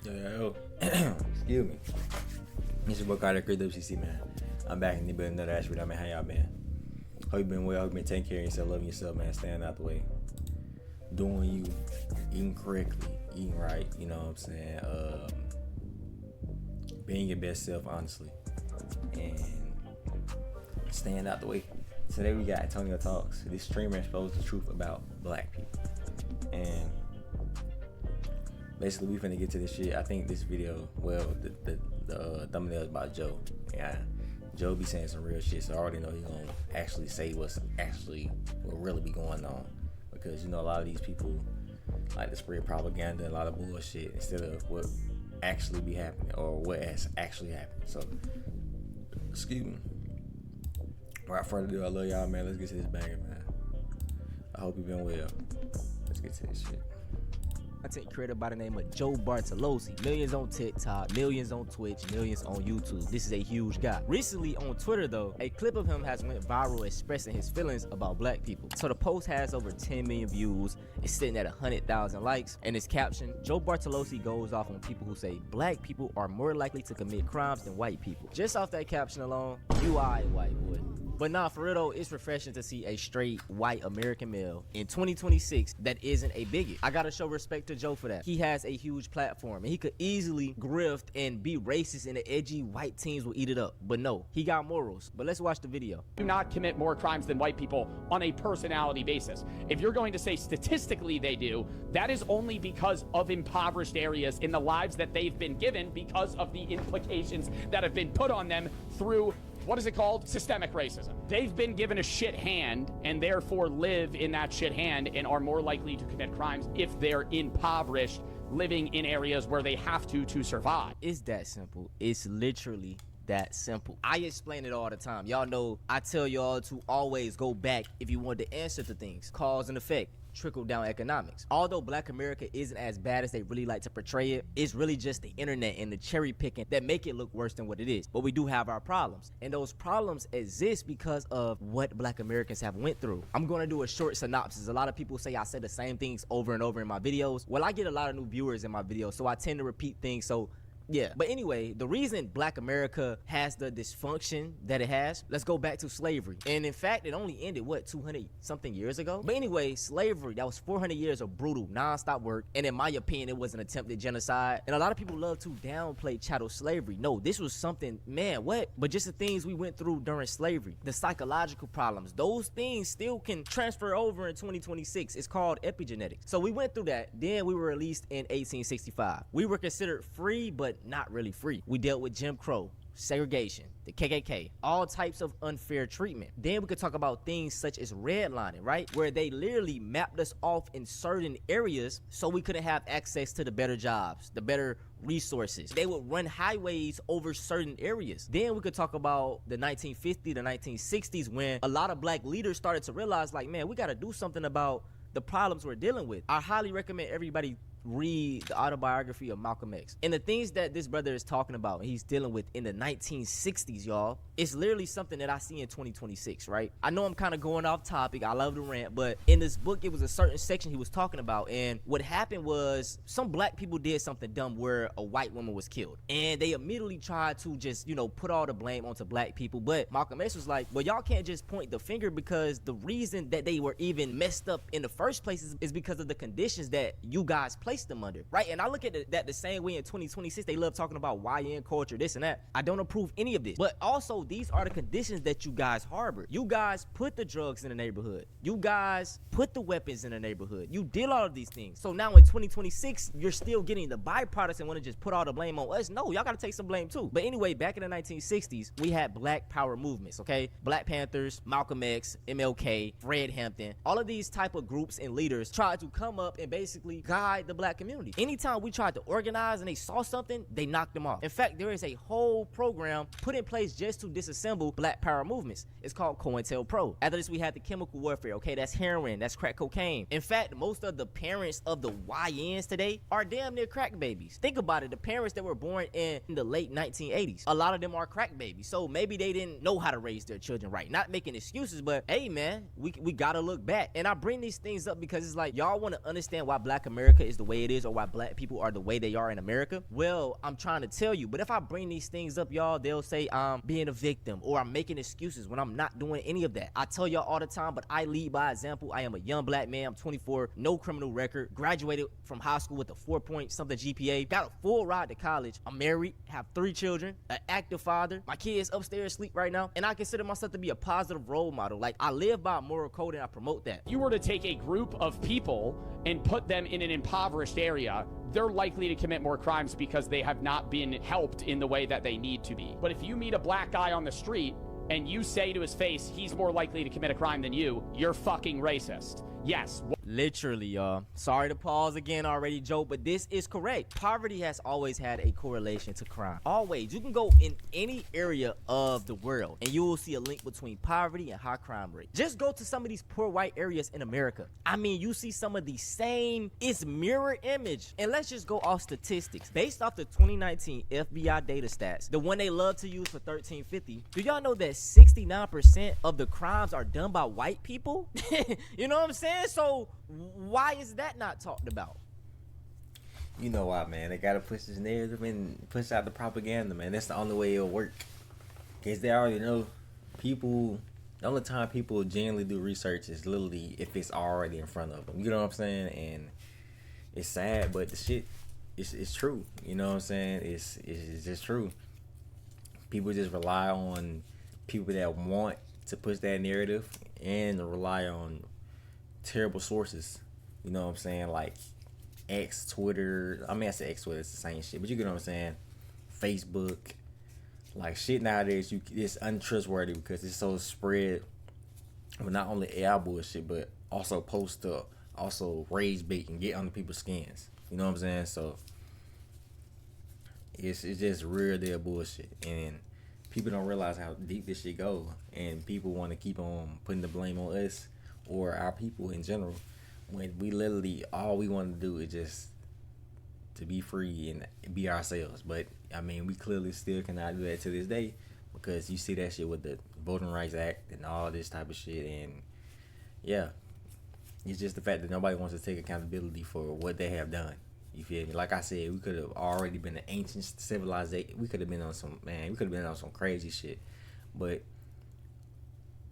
Yo, excuse me. It's your boy Carter, Chris WCC, man. I'm back in the building, another Ashford. Man, how y'all been? Hope you been well. Hope you been taking care of yourself, loving yourself, man. Staying out the way, doing you, eating correctly, eating right. You know what I'm saying? Being your best self, honestly, and staying out the way. Today we got Antonio Talks. This streamer exposed the truth about black people, and basically we finna get to this shit. I think this video, well, the thumbnail is about Joe. Yeah, Joe be saying some real shit, so I already know he gonna actually say what really be going on, because you know a lot of these people like to spread propaganda and a lot of bullshit instead of what actually be happening or what has actually happened. So, excuse me. Without further ado, I love y'all, man. Let's get to this banger, man. I hope you've been well. Let's get to this shit. Content creator by the name of Joe Bartolozzi. Millions on TikTok, millions on Twitch, millions on YouTube. This is a huge guy. Recently on Twitter though, a clip of him has went viral expressing his feelings about black people. So the post has over 10 million views. It's sitting at 100,000 likes. And his caption, Joe Bartolozzi goes off on people who say black people are more likely to commit crimes than white people. Just off that caption alone, you are a white boy. But nah, for real though, it's refreshing to see a straight white American male in 2026 that isn't a bigot. I gotta show respect to Joe for that. He has a huge platform and he could easily grift and be racist and the edgy white teens will eat it up. But no, he got morals. But let's watch the video. Do not commit more crimes than white people on a personality basis. If you're going to say statistically they do, that is only because of impoverished areas in the lives that they've been given because of the implications that have been put on them through, what is it called? Systemic racism. They've been given a shit hand and therefore live in that shit hand and are more likely to commit crimes if they're impoverished, living in areas where they have to survive. It's that simple. It's literally that simple. I explain it all the time. Y'all know I tell y'all to always go back if you want to answer to things. Cause and effect. Trickle down economics. Although black America isn't as bad as they really like to portray it, it's really just the internet and the cherry picking that make it look worse than what it is. But we do have our problems, and those problems exist because of what black Americans have went through. I'm going to do a short synopsis. A lot of people say I say the same things over and over in my videos. Well, I get a lot of new viewers in my videos, so I tend to repeat things. So yeah, but anyway, the reason black America has the dysfunction that it has, let's go back to slavery. And in fact, it only ended, what, 200 something years ago? But anyway, slavery, that was 400 years of brutal, non-stop work. And in my opinion, it was an attempted genocide. And a lot of people love to downplay chattel slavery. No, this was something, man, what? But just the things we went through during slavery, the psychological problems, those things still can transfer over in 2026. It's called epigenetics. So we went through that. Then we were released in 1865. We were considered free, but not really free. We dealt with Jim Crow, segregation, the KKK, all types of unfair treatment. Then we could talk about things such as redlining, right? Where they literally mapped us off in certain areas so we couldn't have access to the better jobs, the better resources. They would run highways over certain areas. Then we could talk about the 1950s, the 1960s, when a lot of black leaders started to realize, like, man, we got to do something about the problems we're dealing with. I highly recommend everybody read the autobiography of Malcolm X. And the things that this brother is talking about, he's dealing with in the 1960s, y'all, it's literally something that I see in 2026, right? I know I'm kind of going off topic. I love to rant, but in this book, it was a certain section he was talking about. And what happened was some black people did something dumb where a white woman was killed. And they immediately tried to just, you know, put all the blame onto black people. But Malcolm X was like, well, y'all can't just point the finger, because the reason that they were even messed up in the first place is because of the conditions that you guys placed them under, right? And I look at that the same way in 2026. They love talking about YN culture, this and that. I don't approve any of this. But also, these are the conditions that you guys harbor. You guys put the drugs in the neighborhood. You guys put the weapons in the neighborhood. You did all of these things. So now in 2026, you're still getting the byproducts and want to just put all the blame on us. No, y'all got to take some blame too. But anyway, back in the 1960s, we had black power movements, okay? Black Panthers, Malcolm X, MLK, Fred Hampton, all of these type of groups and leaders tried to come up and basically guide the black black community. Anytime we tried to organize and they saw something, they knocked them off. In fact, there is a whole program put in place just to disassemble black power movements. It's called COINTELPRO. After this, we had the chemical warfare. Okay, that's heroin, that's crack cocaine. In fact, most of the parents of the YNs today are damn near crack babies. Think about it, the parents that were born in the late 1980s, a lot of them are crack babies. So maybe they didn't know how to raise their children right. Not making excuses, but hey man, we gotta look back. And I bring these things up because it's like, y'all want to understand why black America is the way it is, or why black people are the way they are in America. Well, I'm trying to tell you, but if I bring these things up, y'all, they'll say I'm being a victim or I'm making excuses when I'm not doing any of that. I tell y'all all the time, but I lead by example. I am a young black man. I'm 24, no criminal record, graduated from high school with a 4-point-something GPA, got a full ride to college. I'm married, have 3 children, an active father. My kids upstairs sleep right now, and I consider myself to be a positive role model. Like, I live by a moral code and I promote that. You were to take a group of people and put them in an impoverished area, they're likely to commit more crimes because they have not been helped in the way that they need to be. But if you meet a black guy on the street and you say to his face, he's more likely to commit a crime than you're fucking racist. Yes. Literally, y'all. Sorry to pause again already, Joe, but this is correct. Poverty has always had a correlation to crime. Always. You can go in any area of the world and you will see a link between poverty and high crime rate. Just go to some of these poor white areas in America. I mean, you see some of the same, it's mirror image. And let's just go off statistics. Based off the 2019 FBI data stats, the one they love to use for 1350, do y'all know that 69% of the crimes are done by white people? You know what I'm saying? So why is that not talked about? You know why, man? They gotta push this narrative and push out the propaganda, man. That's the only way it'll work. Cause they already know people. The only time people genuinely do research is literally if it's already in front of them. You know what I'm saying? And it's sad, but the shit, it's true. You know what I'm saying? It's just true. People just rely on people that want to push that narrative and rely on terrible sources. You know what I'm saying? Like X, Twitter. I mean, I say X, Twitter, it's the same shit, but you get what I'm saying? Facebook. Like shit nowadays, it's untrustworthy because it's so spread with not only AI bullshit, but also post to also rage bait and get under people's skins. You know what I'm saying? So it's just real deal bullshit, and people don't realize how deep this shit go, and people want to keep on putting the blame on us or our people in general, when we literally all we want to do is just to be free and be ourselves. But I mean, we clearly still cannot do that to this day, because you see that shit with the Voting Rights Act and all this type of shit. And yeah, it's just the fact that nobody wants to take accountability for what they have done. You feel me? Like I said, we could have already been an ancient civilization. We could have been on some crazy shit, but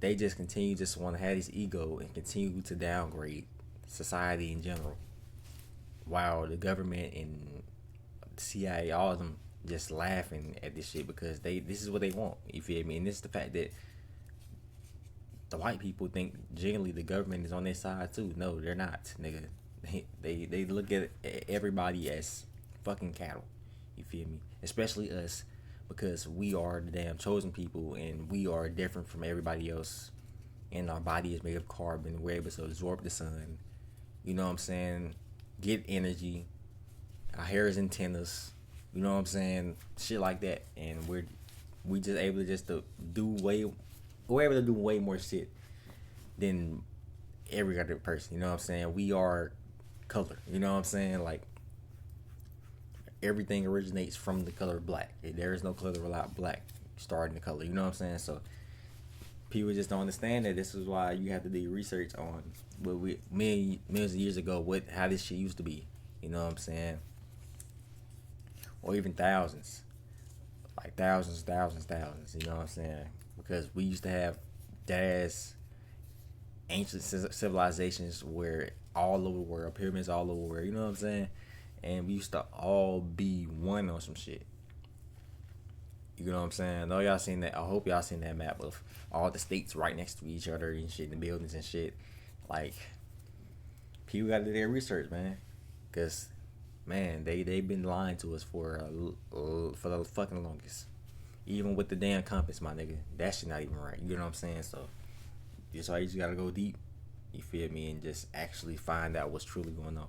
they just continue just want to have this ego and continue to downgrade society in general, while the government and the CIA, all of them, just laughing at this shit because this is what they want. You feel me? And this is the fact that the white people think generally the government is on their side too. No, they're not, nigga. They look at everybody as fucking cattle. You feel me? Especially us, because we are the damn chosen people and we are different from everybody else. And our body is made of carbon. We're able to absorb the sun. You know what I'm saying? Get energy. Our hair is antennas. You know what I'm saying? Shit like that. And we just able to just we're able to do way more shit than every other person. You know what I'm saying? We are color. You know what I'm saying? Like, everything originates from the color black. There is no color without black starting the color. You know what I'm saying? So people just don't understand that. This is why you have to do research on what millions of years ago, how this shit used to be. You know what I'm saying? Or even thousands. Like thousands. You know what I'm saying? Because we used to have ancient civilizations where all over the world, pyramids all over the world, you know what I'm saying? And we used to all be one on some shit. You know what I'm saying? I know y'all seen that. I hope y'all seen that map of all the states right next to each other and shit, the buildings and shit. Like, people gotta do their research, man. Cause, man, they've been lying to us for the fucking longest. Even with the damn compass, my nigga, that shit not even right. You know what I'm saying? So that's why you just gotta go deep. You feel me? And just actually find out what's truly going on.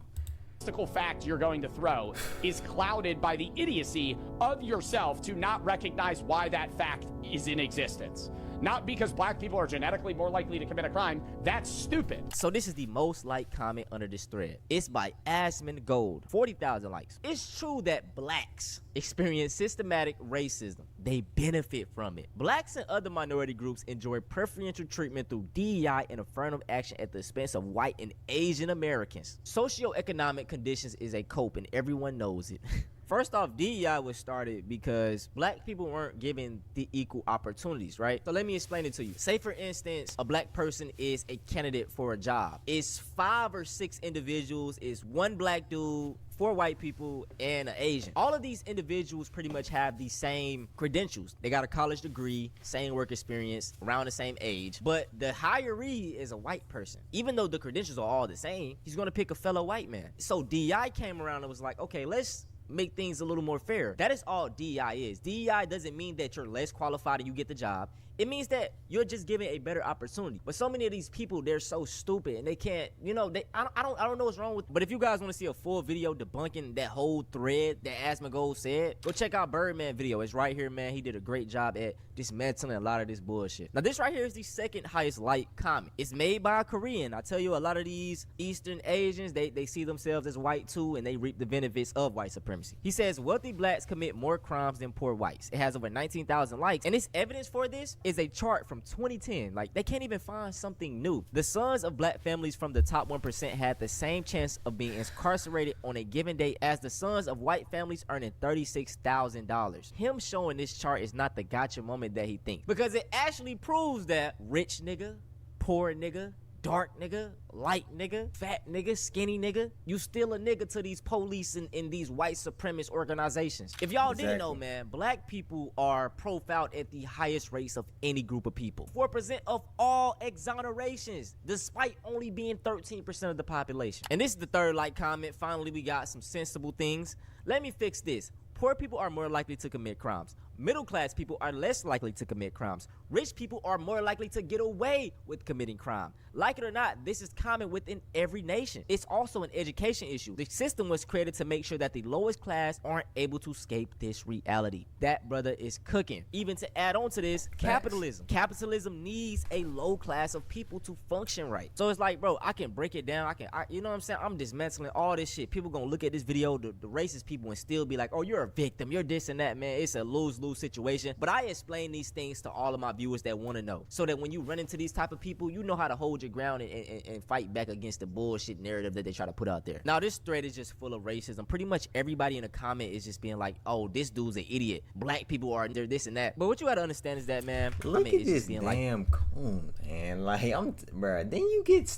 fact you're going to throw is clouded by the idiocy of yourself to not recognize why that fact is in existence. Not because black people are genetically more likely to commit a crime. That's stupid. So this is the most liked comment under this thread. It's by Asmon Gold, 40,000 likes. It's true that blacks experience systematic racism. They benefit from it. Blacks and other minority groups enjoy preferential treatment through DEI and affirmative action at the expense of white and Asian Americans. Socioeconomic conditions is a cope, and everyone knows it. First off, DEI was started because black people weren't given the equal opportunities, right? So let me explain it to you. Say, for instance, a black person is a candidate for a job. It's 5 or 6 individuals. It's 1 black dude, 4 white people, and an Asian. All of these individuals pretty much have the same credentials. They got a college degree, same work experience, around the same age. But the hiree is a white person. Even though the credentials are all the same, he's gonna pick a fellow white man. So DEI came around and was like, okay, let's make things a little more fair. That is all DEI is. DEI doesn't mean that you're less qualified and you get the job. It means that you're just given a better opportunity. But so many of these people, they're so stupid and they can't, you know, I don't know what's wrong with. But if you guys want to see a full video debunking that whole thread that Asmon Gold said, go check out Birdman video. It's right here, man. He did a great job at dismantling a lot of this bullshit. Now this right here is the second highest like comment. It's made by a Korean. I tell you, a lot of these Eastern Asians, they see themselves as white too, and they reap the benefits of white supremacy. He says wealthy blacks commit more crimes than poor whites. It has over 19,000 likes, and its evidence for this is a chart from 2010. Like, they can't even find something new. The sons of black families from the top 1% had the same chance of being incarcerated on a given day as the sons of white families earning $36,000. Him showing this chart is not the gotcha moment that he thinks, because it actually proves that rich nigga, poor nigga, dark nigga, light nigga, fat nigga, skinny nigga, you still a nigga to these police and these white supremacist organizations. If y'all didn't know, man, black people are profiled at the highest rates of any group of people. 4% of all exonerations, despite only being 13% of the population. And this is the third like comment. Finally, we got some sensible things. Let me fix this. Poor people are more likely to commit crimes. Middle class people are less likely to commit crimes. Rich people are more likely to get away with committing crime. Like it or not, this is common within every nation. It's also an education issue. The system was created to make sure that the lowest class aren't able to escape this reality. That brother is cooking. Even to add on to this, capitalism. Capitalism needs a low class of people to function right. So it's like, bro, I can break it down. You know what I'm saying? I'm dismantling all this shit. People gonna look at this video, the racist people, and still be like, oh, you're a victim. You're this and that, man. It's a lose-lose situation. But I explain these things to all of my viewers that want to know, so that when you run into these type of people, you know how to hold your ground and fight back against the bullshit narrative that they try to put out there. Now this thread is just full of racism. Pretty much everybody in the comment is just being like, oh, this dude's an idiot, black people are they're this and that. But what you gotta understand is that, man, look at this damn coon, man. Like, bruh, then you get,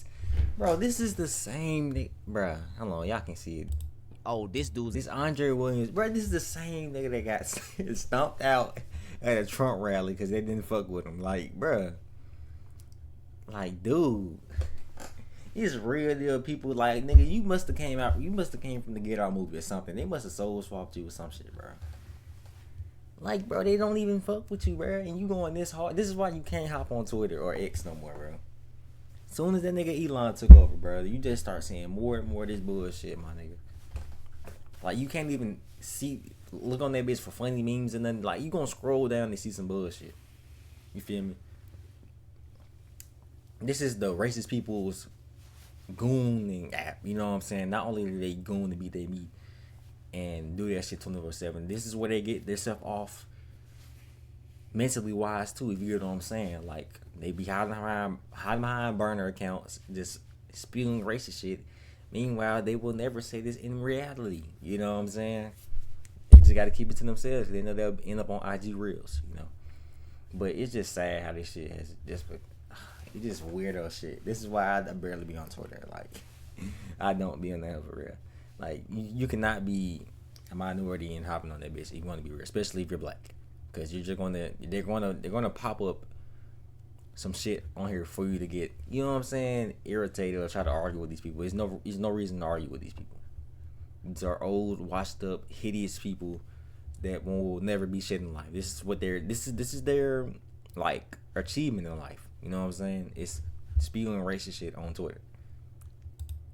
bro, this is the same, bruh, hold on, y'all can see it. Oh, this Andre Williams, bro. This is the same nigga that got stomped out at a Trump rally because they didn't fuck with him. Like, bro, like, dude, it's real deal people. Like, nigga, you must have came from the Get Out movie or something. They must have soul swapped you or some shit, bro. Like, bro, they don't even fuck with you, bro. And you going this hard. This is why you can't hop on Twitter or X no more, bro. As soon as that nigga Elon took over, bro, you just start seeing more and more of this bullshit, my nigga. Like, you can't even look on that bitch for funny memes and then, like, you gonna scroll down and see some bullshit. You feel me? This is the racist people's gooning app. You know what I'm saying? Not only do they goon to beat their meat and do that shit 24/7, this is where they get themselves off mentally wise too, if you know what I'm saying. Like, they be hiding behind burner accounts, just spewing racist shit. Meanwhile, they will never say this in reality. You know what I'm saying? They just got to keep it to themselves. They know they'll end up on IG Reels, you know. But it's just sad how this shit has just been. It's just weirdo shit. This is why I barely be on Twitter. Like, I don't be on that for real. Like, you cannot be a minority and hopping on that bitch if you want to be real, especially if you're black, because you're just they're gonna pop up some shit on here for you to get, you know what I'm saying, irritated or try to argue with these people. There's no reason to argue with these people. These are old, washed up, hideous people that will never be shit in life. This is their like achievement in life. You know what I'm saying? It's spewing racist shit on Twitter.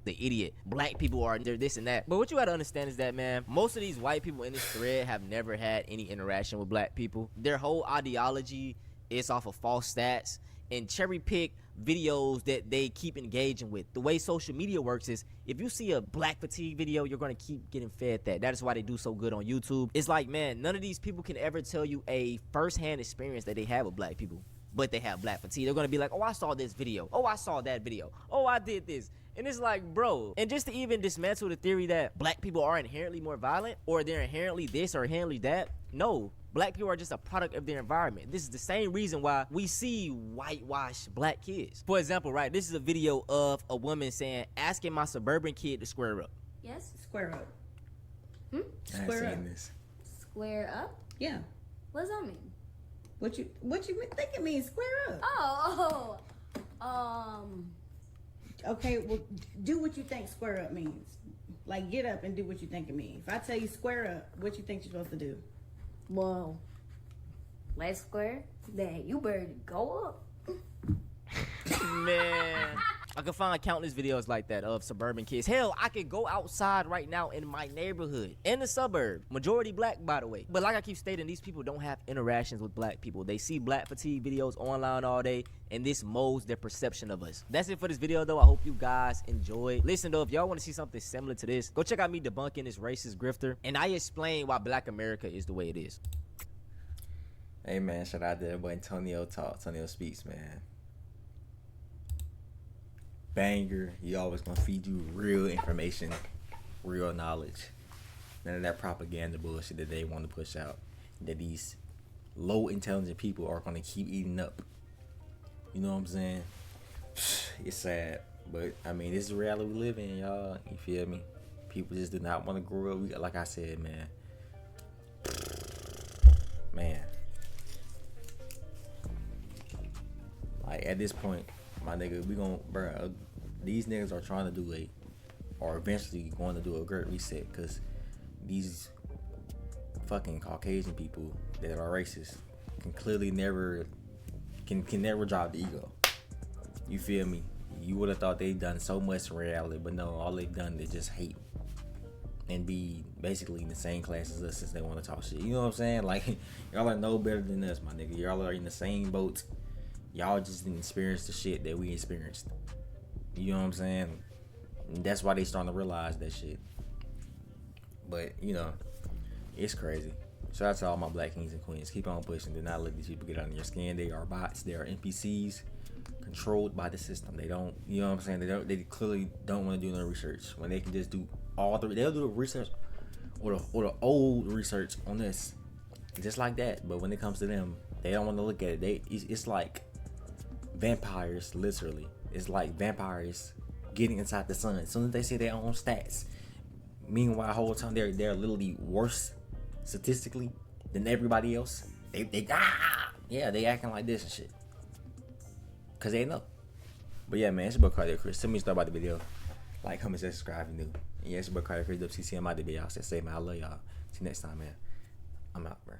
the idiot. Black people are they're this and that. But what you gotta understand is that, man, most of these white people in this thread have never had any interaction with black people. Their whole ideology is off of false stats and cherry pick videos that they keep engaging with. The way social media works is if you see a black fatigue video, you're gonna keep getting fed that. That is why they do so good on YouTube. It's like, man, none of these people can ever tell you a first-hand experience that they have with black people, but they have black fatigue. They're gonna be like, oh, I saw this video. Oh, I saw that video. Oh, I did this. And it's like, bro, and just to even dismantle the theory that black people are inherently more violent or they're inherently this or inherently that, no. Black people are just a product of their environment. This is the same reason why we see whitewashed black kids. For example, right, this is a video of a woman saying, asking my suburban kid to square up. Yes? Square up. I ain't Square up. seen this. Square up? Yeah. What does that mean? What you think it means? Square up. Oh, Okay, well, do what you think square up means. Like, get up and do what you think it means. If I tell you square up, what you think you're supposed to do? well, let's square. Then you better go up. Man, I can find countless videos like that of suburban kids. Hell, I could go outside right now in my neighborhood, in the suburb, majority black, by the way. But like I keep stating, these people don't have interactions with black people. They see black fatigue videos online all day, and this molds their perception of us. That's it for this video, though. I hope you guys enjoyed. Listen, though, if y'all want to see something similar to this, go check out me debunking this racist grifter, and I explain why black America is the way it is. Hey man, shout out to that boy Antonio Talk, Antonio Speaks, man. Banger. He always gonna feed you real information, real knowledge. None of that propaganda bullshit that they want to push out, that these low intelligent people are gonna keep eating up. You know what I'm saying? It's sad, but I mean, this is the reality we live in, y'all. You feel me? People just do not want to grow up. Like I said, man. Like at this point, my nigga, we gon' bro. These niggas are trying to do or eventually going to do a great reset, because these fucking Caucasian people that are racist can clearly never drop the ego. You feel me? You would have thought they've done so much in reality, but no, all they've done is just hate and be basically in the same class as us since they want to talk shit. You know what I'm saying? Like, y'all are no better than us, my nigga. Y'all are in the same boat. Y'all just didn't experience the shit that we experienced. You know what I'm saying? And that's why they starting to realize that shit. But, you know, it's crazy. Shout out to all my black kings and queens. Keep on pushing. Do not let these people get under your skin. They are bots. They are NPCs controlled by the system. They don't, you know what I'm saying? They clearly don't want to do no research when they can just do they'll do the research or the old research on this just like that. But when it comes to them, they don't want to look at it. It's like vampires, literally. It's like vampires getting inside the sun. As soon as they see their own stats, meanwhile, the whole time they're literally worse statistically than everybody else. They acting like this and shit, cause they know. But yeah, man, it's your boy Cardio Chris. Tell me start about the video. Like, comment, subscribe if you new. And yeah, it's your boy Cardio Chris. WCCM, my DB. Y'all say, man, I love y'all. See you next time, man. I'm out, bro.